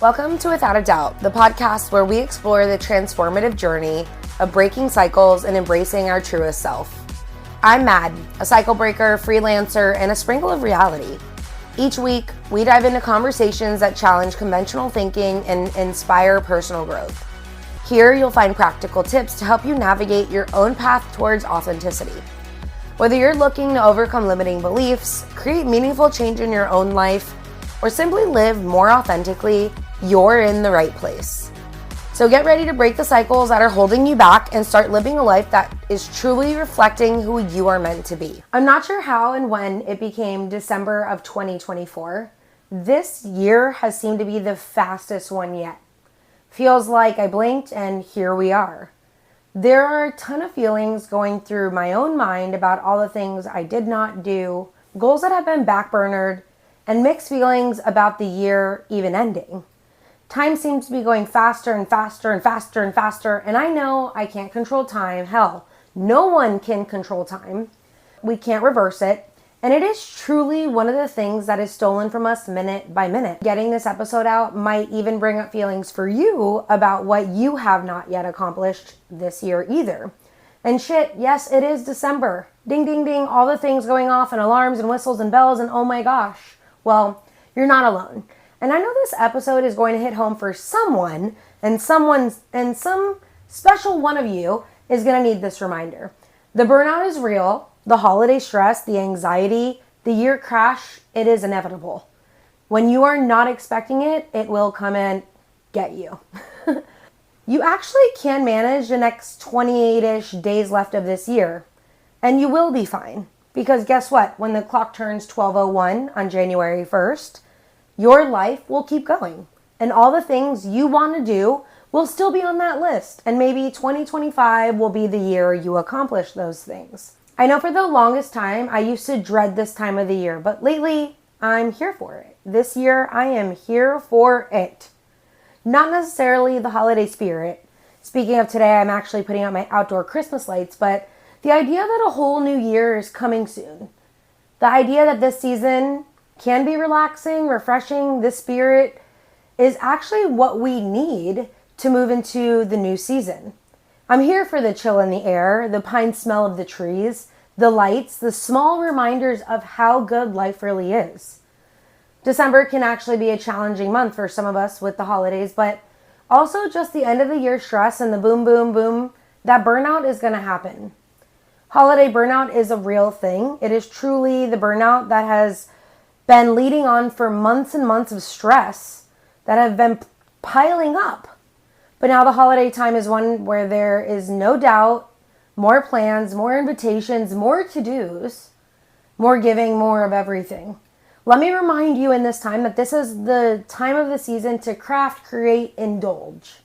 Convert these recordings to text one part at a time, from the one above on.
Welcome to Without a Doubt, the podcast where we explore the transformative journey of breaking cycles and embracing our truest self. I'm Mad, a cycle breaker, freelancer, and a sprinkle of reality. Each week, we dive into conversations that challenge conventional thinking and inspire personal growth. Here, you'll find practical tips to help you navigate your own path towards authenticity. Whether you're looking to overcome limiting beliefs, create meaningful change in your own life, or simply live more authentically, you're in the right place. So get ready to break the cycles that are holding you back and start living a life that is truly reflecting who you are meant to be. I'm not sure how and when it became December of 2024. This year has seemed to be the fastest one yet. Feels like I blinked and here we are. There are a ton of feelings going through my own mind about all the things I did not do, goals that have been backburnered, and mixed feelings about the year even ending. Time seems to be going faster and faster and faster and faster, and I know I can't control time. Hell, no one can control time. We can't reverse it, and it is truly one of the things that is stolen from us minute by minute. Getting this episode out might even bring up feelings for you about what you have not yet accomplished this year either. And shit, yes, it is December. Ding, ding, ding, all the things going off and alarms and whistles and bells and oh my gosh. Well, you're not alone. And I know this episode is going to hit home for someone, and some special one of you is going to need this reminder. The burnout is real, the holiday stress, the anxiety, the year crash, it is inevitable. When you are not expecting it, it will come and get you. You actually can manage the next 28-ish days left of this year, and you will be fine. Because guess what? When the clock turns 12:01 on January 1st, your life will keep going, and all the things you want to do will still be on that list, and maybe 2025 will be the year you accomplish those things. I know for the longest time, I used to dread this time of the year, but lately, I'm here for it. This year, I am here for it. Not necessarily the holiday spirit. Speaking of today, I'm actually putting out my outdoor Christmas lights, but the idea that a whole new year is coming soon. The idea that this season can be relaxing, refreshing, this spirit is actually what we need to move into the new season. I'm here for the chill in the air, the pine smell of the trees, the lights, the small reminders of how good life really is. December can actually be a challenging month for some of us with the holidays, but also just the end of the year stress and the boom, boom, boom, that burnout is going to happen. Holiday burnout is a real thing. It is truly the burnout that has been leading on for months and months of stress that have been piling up. But now the holiday time is one where there is no doubt more plans, more invitations, more to-dos, more giving, more of everything. Let me remind you in this time that this is the time of the season to craft, create, indulge.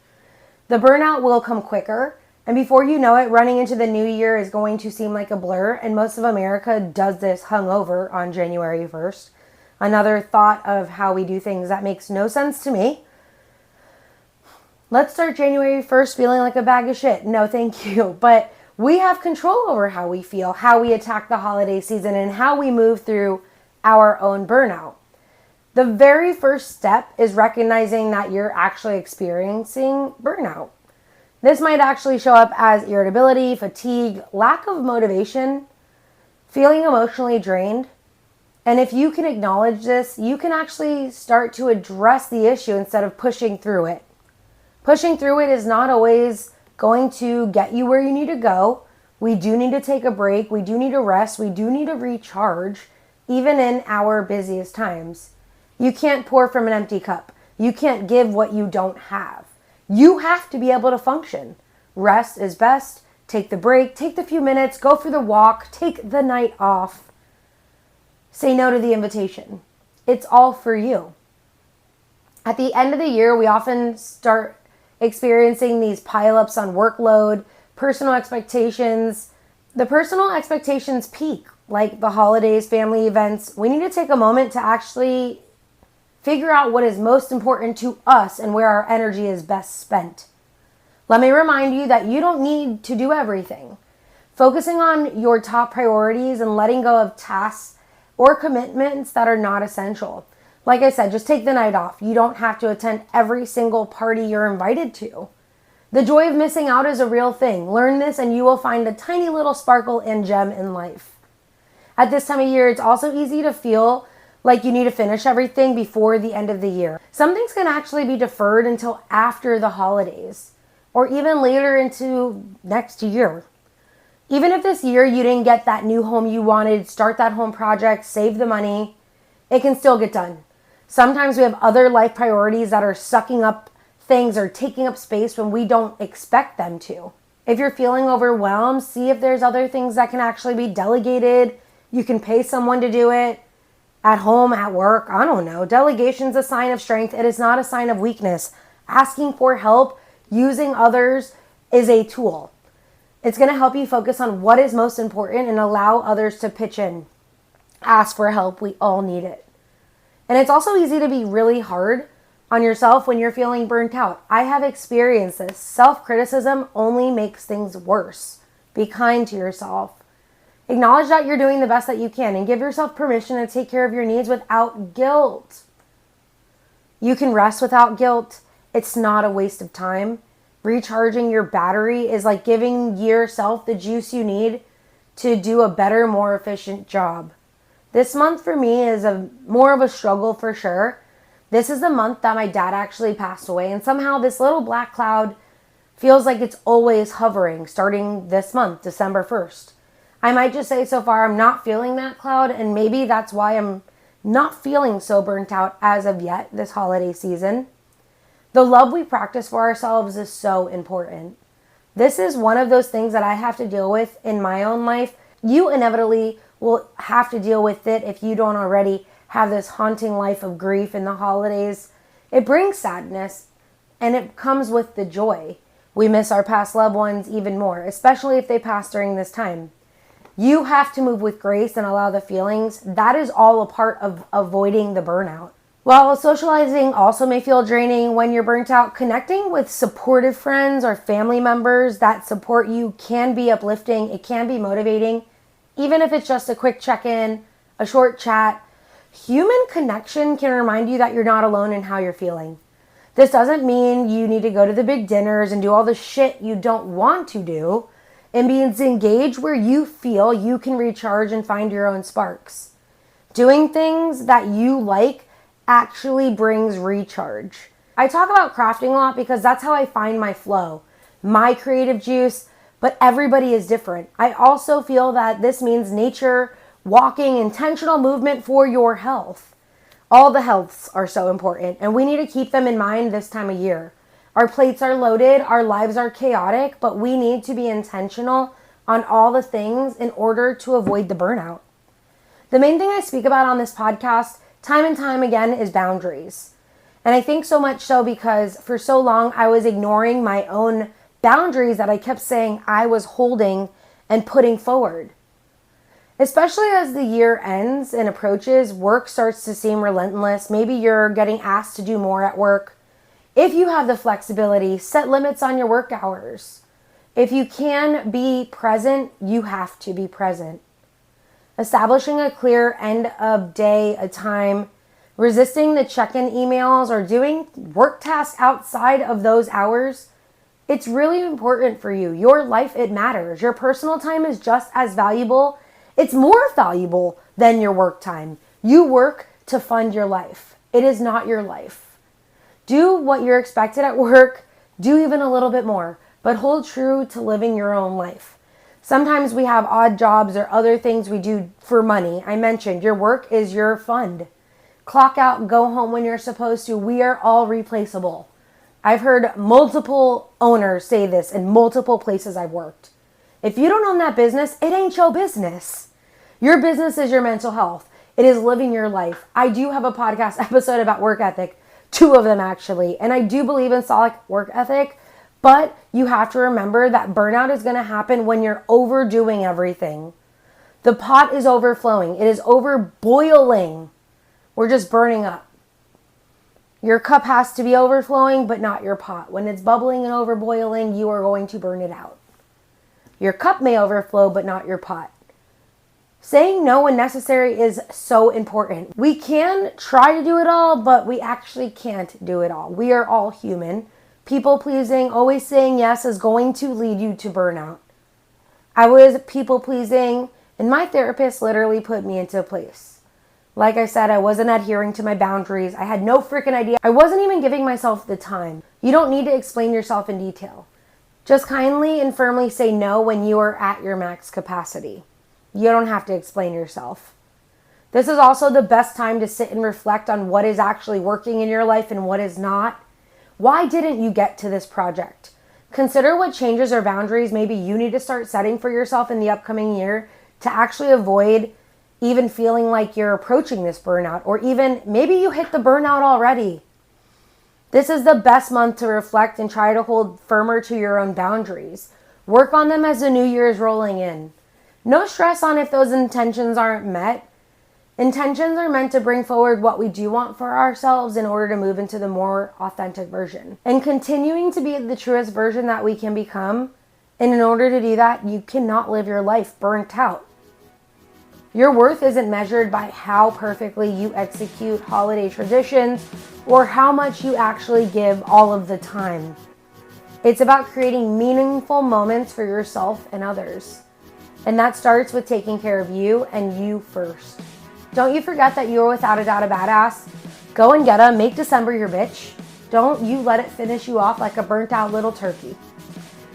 The burnout will come quicker, and before you know it, running into the new year is going to seem like a blur, and most of America does this hungover on January 1st. Another thought of how we do things that makes no sense to me. Let's start January 1st feeling like a bag of shit. No, thank you. But we have control over how we feel, how we attack the holiday season, and how we move through our own burnout. The very first step is recognizing that you're actually experiencing burnout. This might actually show up as irritability, fatigue, lack of motivation, feeling emotionally drained. And if you can acknowledge this, you can actually start to address the issue instead of pushing through it. Pushing through it is not always going to get you where you need to go. We do need to take a break. We do need to rest. We do need to recharge, even in our busiest times. You can't pour from an empty cup. You can't give what you don't have. You have to be able to function. Rest is best. Take the break. Take the few minutes. Go for the walk. Take the night off. Say no to the invitation. It's all for you. At the end of the year, we often start experiencing these pileups on workload, personal expectations. The personal expectations peak, like the holidays, family events. We need to take a moment to actually figure out what is most important to us and where our energy is best spent. Let me remind you that you don't need to do everything. Focusing on your top priorities and letting go of tasks or commitments that are not essential. Like I said, just take the night off. You don't have to attend every single party you're invited to. The joy of missing out is a real thing. Learn this and you will find a tiny little sparkle and gem in life. At this time of year, it's also easy to feel like you need to finish everything before the end of the year. Some things can actually be deferred until after the holidays or even later into next year. Even if this year you didn't get that new home you wanted, start that home project, save the money, it can still get done. Sometimes we have other life priorities that are sucking up things or taking up space when we don't expect them to. If you're feeling overwhelmed, see if there's other things that can actually be delegated. You can pay someone to do it at home, at work. I don't know. Delegation's a sign of strength. It is not a sign of weakness. Asking for help, using others is a tool. It's going to help you focus on what is most important and allow others to pitch in. Ask for help. We all need it. And it's also easy to be really hard on yourself when you're feeling burnt out. I have experienced this. Self-criticism only makes things worse. Be kind to yourself. Acknowledge that you're doing the best that you can and give yourself permission to take care of your needs without guilt. You can rest without guilt. It's not a waste of time. Recharging your battery is like giving yourself the juice you need to do a better, more efficient job. This month for me is more of a struggle for sure. This is the month that my dad actually passed away, and somehow this little black cloud feels like it's always hovering starting this month, December 1st. I might just say so far I'm not feeling that cloud, and maybe that's why I'm not feeling so burnt out as of yet this holiday season. The love we practice for ourselves is so important. This is one of those things that I have to deal with in my own life. You inevitably will have to deal with it if you don't already have this haunting life of grief in the holidays. It brings sadness, and it comes with the joy. We miss our past loved ones even more, especially if they pass during this time. You have to move with grace and allow the feelings. That is all a part of avoiding the burnout. While socializing also may feel draining when you're burnt out, connecting with supportive friends or family members that support you can be uplifting. It can be motivating, even if it's just a quick check-in, a short chat. Human connection can remind you that you're not alone in how you're feeling. This doesn't mean you need to go to the big dinners and do all the shit you don't want to do. It means engage where you feel you can recharge and find your own sparks. Doing things that you like actually brings recharge. I talk about crafting a lot because that's how I find my flow, my creative juice, but everybody is different. I also feel that this means nature, walking, intentional movement for your health. All the healths are so important, and we need to keep them in mind this time of year. Our plates are loaded, our lives are chaotic, but we need to be intentional on all the things in order to avoid the burnout. The main thing I speak about on this podcast, time and time again, is boundaries. And I think so much so because for so long I was ignoring my own boundaries that I kept saying I was holding and putting forward. Especially as the year ends and approaches, work starts to seem relentless. Maybe you're getting asked to do more at work. If you have the flexibility, set limits on your work hours. If you can be present, you have to be present. Establishing a clear end of day, a time, resisting the check-in emails or doing work tasks outside of those hours. It's really important for you. Your life, it matters. Your personal time is just as valuable. It's more valuable than your work time. You work to fund your life. It is not your life. Do what you're expected at work. Do even a little bit more, but hold true to living your own life. Sometimes we have odd jobs or other things we do for money. I mentioned your work is your fund. Clock out, go home when you're supposed to. We are all replaceable. I've heard multiple owners say this in multiple places I've worked. If you don't own that business, it ain't your business. Your business is your mental health. It is living your life. I do have a podcast episode about work ethic, 2 of them actually, and I do believe in solid work ethic, but you have to remember that burnout is going to happen when you're overdoing everything. The pot is overflowing. It is over boiling. We're just burning up. Your cup has to be overflowing, but not your pot. When it's bubbling and overboiling, you are going to burn it out. Your cup may overflow, but not your pot. Saying no when necessary is so important. We can try to do it all, but we actually can't do it all. We are all human. People pleasing, always saying yes is going to lead you to burnout. I was people pleasing, and my therapist literally put me into place. Like I said, I wasn't adhering to my boundaries. I had no freaking idea. I wasn't even giving myself the time. You don't need to explain yourself in detail. Just kindly and firmly say no when you are at your max capacity. You don't have to explain yourself. This is also the best time to sit and reflect on what is actually working in your life and what is not. Why didn't you get to this project? Consider what changes or boundaries maybe you need to start setting for yourself in the upcoming year to actually avoid even feeling like you're approaching this burnout, or even maybe you hit the burnout already. This is the best month to reflect and try to hold firmer to your own boundaries. Work on them as the new year is rolling in. No stress on if those intentions aren't met. Intentions are meant to bring forward what we do want for ourselves in order to move into the more authentic version. And continuing to be the truest version that we can become. And in order to do that, you cannot live your life burnt out. Your worth isn't measured by how perfectly you execute holiday traditions or how much you actually give all of the time. It's about creating meaningful moments for yourself and others. And that starts with taking care of you and you first. Don't you forget that you're without a doubt a badass. Go and get 'em. Make December your bitch. Don't you let it finish you off like a burnt out little turkey.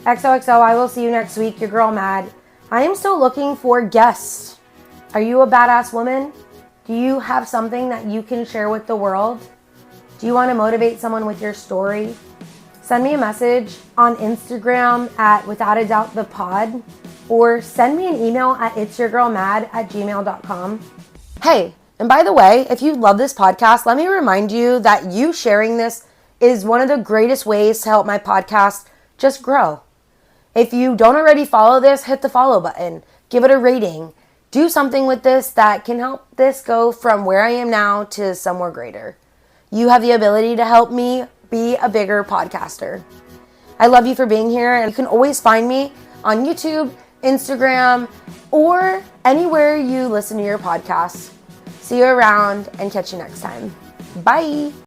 XOXO, I will see you next week. Your girl Mad. I am still looking for guests. Are you a badass woman? Do you have something that you can share with the world? Do you want to motivate someone with your story? Send me a message on Instagram at withoutadoubtthepod. Or send me an email at itsyourgirlmad@gmail.com. Hey, and by the way, if you love this podcast, let me remind you that you sharing this is one of the greatest ways to help my podcast just grow. If you don't already follow this, hit the follow button. Give it a rating. Do something with this that can help this go from where I am now to somewhere greater. You have the ability to help me be a bigger podcaster. I love you for being here, and you can always find me on YouTube, Instagram, or anywhere you listen to your podcasts. See you around and catch you next time. Bye.